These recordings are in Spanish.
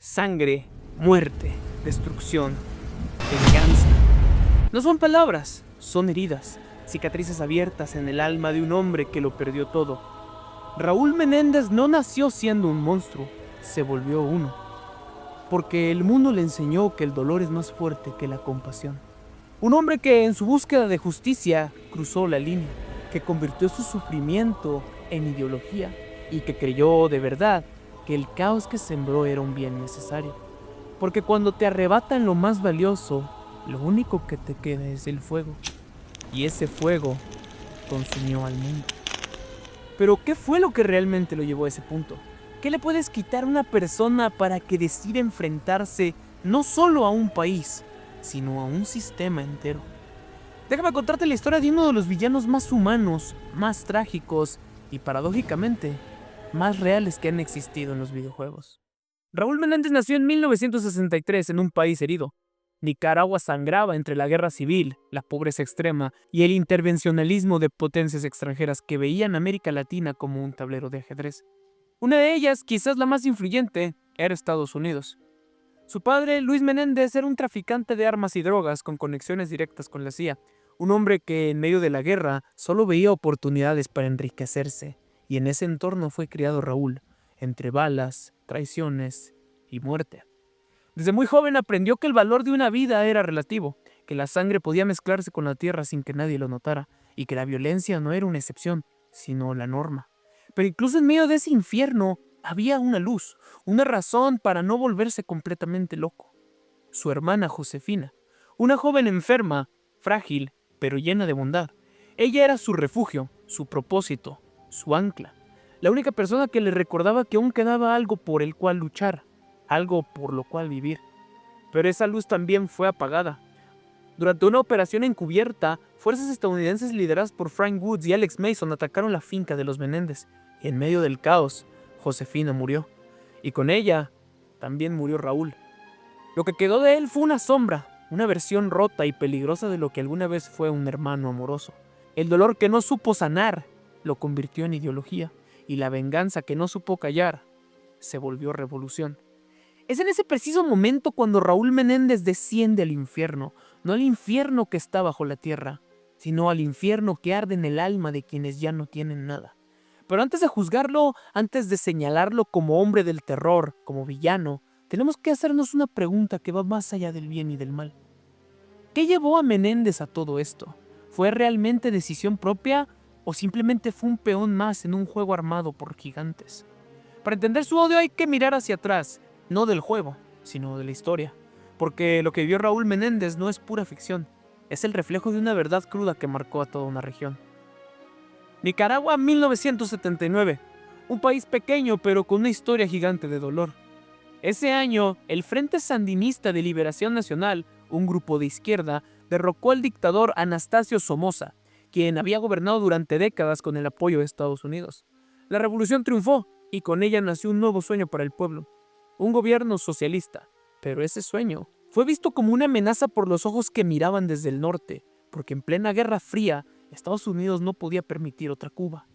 Sangre, muerte, destrucción, venganza. No son palabras, son heridas, cicatrices abiertas en el alma de un hombre que lo perdió todo. Raúl Menéndez no nació siendo un monstruo, se volvió uno. Porque el mundo le enseñó que el dolor es más fuerte que la compasión. Un hombre que en su búsqueda de justicia cruzó la línea, que convirtió su sufrimiento en ideología y que creyó de verdad que el caos que sembró era un bien necesario. Porque cuando te arrebatan lo más valioso, lo único que te queda es el fuego. Y ese fuego consumió al mundo. Pero ¿qué fue lo que realmente lo llevó a ese punto? ¿Qué le puedes quitar a una persona para que decida enfrentarse no solo a un país, sino a un sistema entero? Déjame contarte la historia de uno de los villanos más humanos, más trágicos y, paradójicamente, más reales que han existido en los videojuegos. Raúl Menéndez nació en 1963 en un país herido. Nicaragua sangraba entre la guerra civil, la pobreza extrema y el intervencionalismo de potencias extranjeras que veían a América Latina como un tablero de ajedrez. Una de ellas, quizás la más influyente, era Estados Unidos. Su padre, Luis Menéndez, era un traficante de armas y drogas con conexiones directas con la CIA, un hombre que en medio de la guerra solo veía oportunidades para enriquecerse, y en ese entorno fue criado Raúl, entre balas, traiciones y muerte. Desde muy joven aprendió que el valor de una vida era relativo, que la sangre podía mezclarse con la tierra sin que nadie lo notara, y que la violencia no era una excepción, sino la norma. Pero incluso en medio de ese infierno había una luz, una razón para no volverse completamente loco. Su hermana Josefina, una joven enferma, frágil, pero llena de bondad. Ella era su refugio, su propósito, su ancla. La única persona que le recordaba que aún quedaba algo por el cual luchar, algo por lo cual vivir. Pero esa luz también fue apagada. Durante una operación encubierta, fuerzas estadounidenses lideradas por Frank Woods y Alex Mason atacaron la finca de los Menéndez, y en medio del caos, Josefina murió. Y con ella, también murió Raúl. Lo que quedó de él fue una sombra, una versión rota y peligrosa de lo que alguna vez fue un hermano amoroso. El dolor que no supo sanar, lo convirtió en ideología, y la venganza que no supo callar, se volvió revolución. Es en ese preciso momento cuando Raúl Menéndez desciende al infierno, no al infierno que está bajo la tierra, sino al infierno que arde en el alma de quienes ya no tienen nada. Pero antes de juzgarlo, antes de señalarlo como hombre del terror, como villano, tenemos que hacernos una pregunta que va más allá del bien y del mal. ¿Qué llevó a Menéndez a todo esto? ¿Fue realmente decisión propia o simplemente fue un peón más en un juego armado por gigantes? Para entender su odio hay que mirar hacia atrás, no del juego, sino de la historia. Porque lo que vio Raúl Menéndez no es pura ficción, es el reflejo de una verdad cruda que marcó a toda una región. Nicaragua, 1979. Un país pequeño pero con una historia gigante de dolor. Ese año, el Frente Sandinista de Liberación Nacional, un grupo de izquierda, derrocó al dictador Anastasio Somoza, quien había gobernado durante décadas con el apoyo de Estados Unidos. La revolución triunfó y con ella nació un nuevo sueño para el pueblo. Un gobierno socialista, pero ese sueño fue visto como una amenaza por los ojos que miraban desde el norte, porque en plena Guerra Fría, Estados Unidos no podía permitir otra Cuba.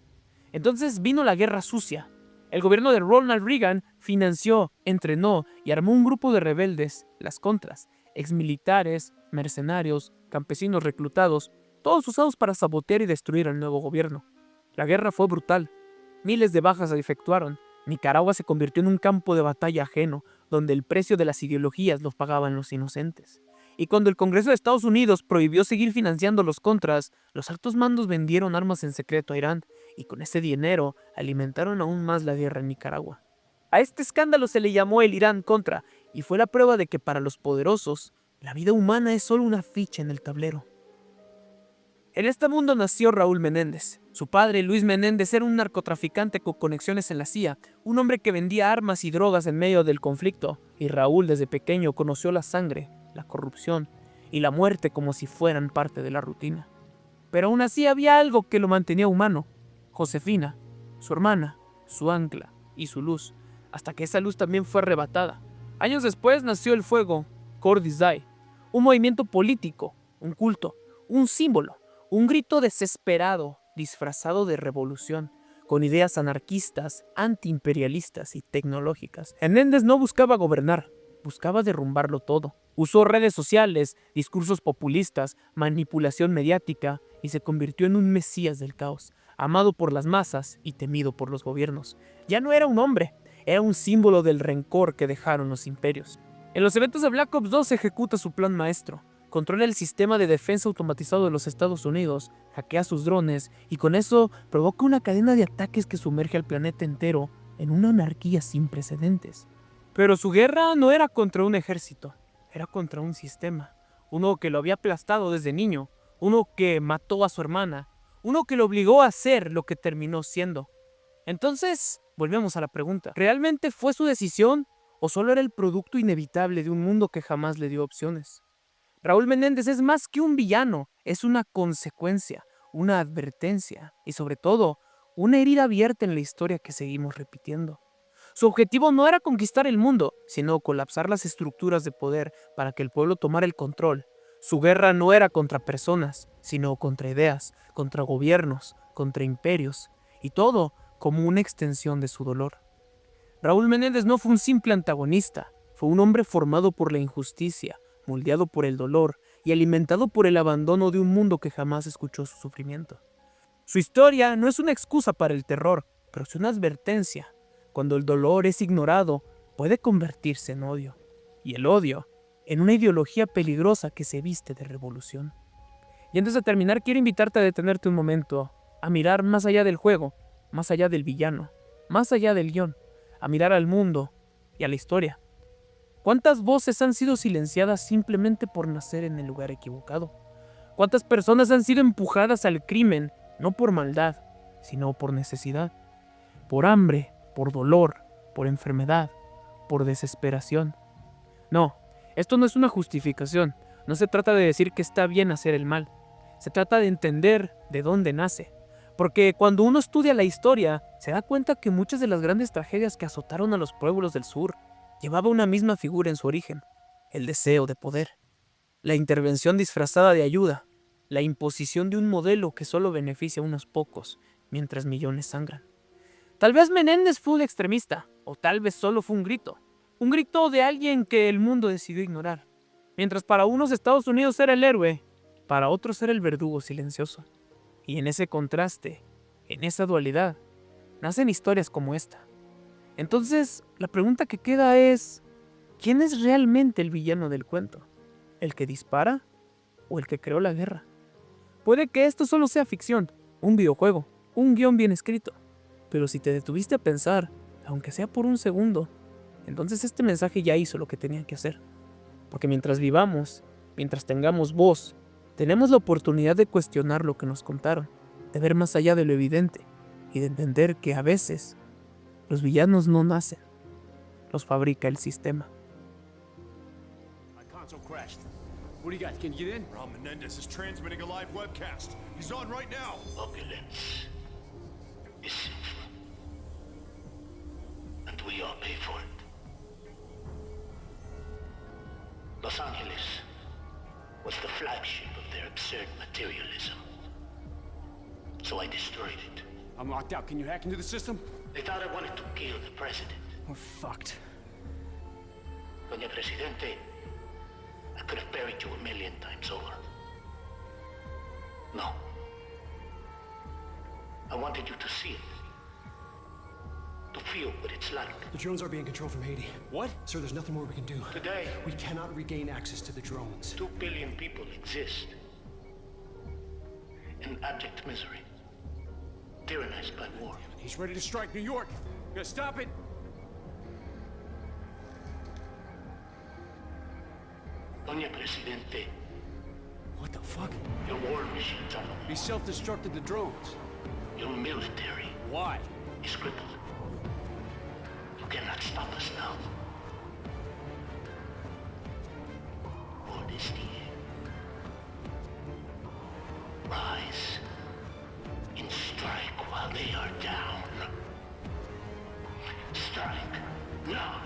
Entonces vino la Guerra Sucia. El gobierno de Ronald Reagan financió, entrenó y armó un grupo de rebeldes, las Contras, exmilitares, mercenarios, campesinos reclutados, todos usados para sabotear y destruir al nuevo gobierno. La guerra fue brutal. Miles de bajas se efectuaron. Nicaragua se convirtió en un campo de batalla ajeno, donde el precio de las ideologías los pagaban los inocentes. Y cuando el Congreso de Estados Unidos prohibió seguir financiando los Contras, los altos mandos vendieron armas en secreto a Irán, y con ese dinero alimentaron aún más la guerra en Nicaragua. A este escándalo se le llamó el Irán Contra, y fue la prueba de que para los poderosos, la vida humana es solo una ficha en el tablero. En este mundo nació Raúl Menéndez. Su padre, Luis Menéndez, era un narcotraficante con conexiones en la CIA, un hombre que vendía armas y drogas en medio del conflicto, y Raúl desde pequeño conoció la sangre, la corrupción y la muerte como si fueran parte de la rutina. Pero aún así había algo que lo mantenía humano: Josefina, su hermana, su ancla y su luz, hasta que esa luz también fue arrebatada. Años después nació el fuego, Cordis Dai, un movimiento político, un culto, un símbolo, un grito desesperado, disfrazado de revolución, con ideas anarquistas, antiimperialistas y tecnológicas. Menéndez no buscaba gobernar, buscaba derrumbarlo todo. Usó redes sociales, discursos populistas, manipulación mediática y se convirtió en un mesías del caos, amado por las masas y temido por los gobiernos. Ya no era un hombre, era un símbolo del rencor que dejaron los imperios. En los eventos de Black Ops 2 se ejecuta su plan maestro. Controla el sistema de defensa automatizado de los Estados Unidos, hackea sus drones y con eso provoca una cadena de ataques que sumerge al planeta entero en una anarquía sin precedentes. Pero su guerra no era contra un ejército, era contra un sistema. Uno que lo había aplastado desde niño, uno que mató a su hermana, uno que lo obligó a ser lo que terminó siendo. Entonces, volvemos a la pregunta, ¿realmente fue su decisión o solo era el producto inevitable de un mundo que jamás le dio opciones? Raúl Menéndez es más que un villano, es una consecuencia, una advertencia y sobre todo, una herida abierta en la historia que seguimos repitiendo. Su objetivo no era conquistar el mundo, sino colapsar las estructuras de poder para que el pueblo tomara el control. Su guerra no era contra personas, sino contra ideas, contra gobiernos, contra imperios, y todo como una extensión de su dolor. Raúl Menéndez no fue un simple antagonista, fue un hombre formado por la injusticia, moldeado por el dolor y alimentado por el abandono de un mundo que jamás escuchó su sufrimiento. Su historia no es una excusa para el terror, pero es una advertencia. Cuando el dolor es ignorado, puede convertirse en odio, y el odio en una ideología peligrosa que se viste de revolución. Y antes de terminar, quiero invitarte a detenerte un momento, a mirar más allá del juego, más allá del villano, más allá del guión, a mirar al mundo y a la historia. ¿Cuántas voces han sido silenciadas simplemente por nacer en el lugar equivocado? ¿Cuántas personas han sido empujadas al crimen, no por maldad, sino por necesidad? Por hambre, por dolor, por enfermedad, por desesperación. No, esto no es una justificación. No se trata de decir que está bien hacer el mal. Se trata de entender de dónde nace. Porque cuando uno estudia la historia, se da cuenta que muchas de las grandes tragedias que azotaron a los pueblos del sur llevaba una misma figura en su origen: el deseo de poder, la intervención disfrazada de ayuda, la imposición de un modelo que solo beneficia a unos pocos, mientras millones sangran. Tal vez Menéndez fue un extremista, o tal vez solo fue un grito de alguien que el mundo decidió ignorar. Mientras para unos Estados Unidos era el héroe, para otros era el verdugo silencioso. Y en ese contraste, en esa dualidad, nacen historias como esta. Entonces, la pregunta que queda es, ¿quién es realmente el villano del cuento? ¿El que dispara o el que creó la guerra? Puede que esto solo sea ficción, un videojuego, un guión bien escrito. Pero si te detuviste a pensar, aunque sea por un segundo, entonces este mensaje ya hizo lo que tenía que hacer. Porque mientras vivamos, mientras tengamos voz, tenemos la oportunidad de cuestionar lo que nos contaron, de ver más allá de lo evidente y de entender que a veces los villanos no nacen, los fabrica el sistema. My console crashed. What do you got? Can you get in? Raul Menéndez is transmitting a live webcast. He's on right now. Opulence is sinful, and we all pay for it. Los Angeles was the flagship of their absurd materialism, so I destroyed it. I'm locked out. Can you hack into the system? They thought I wanted to kill the president. We're fucked. Doña Presidente, I could have buried you 1,000,000 times over. No. I wanted you to see it. To feel what it's like. The drones are being controlled from Haiti. What? Sir, there's nothing more we can do. Today, We cannot regain access to the drones. 2 billion people exist in abject misery, tyrannized by war. He's ready to strike New York. Gonna stop it? Doña Presidente, What the fuck? your war machines are He self-destructed the drones. your military Why? is crippled. You cannot stop us now. What is the rise and strike while they are down. Strike now.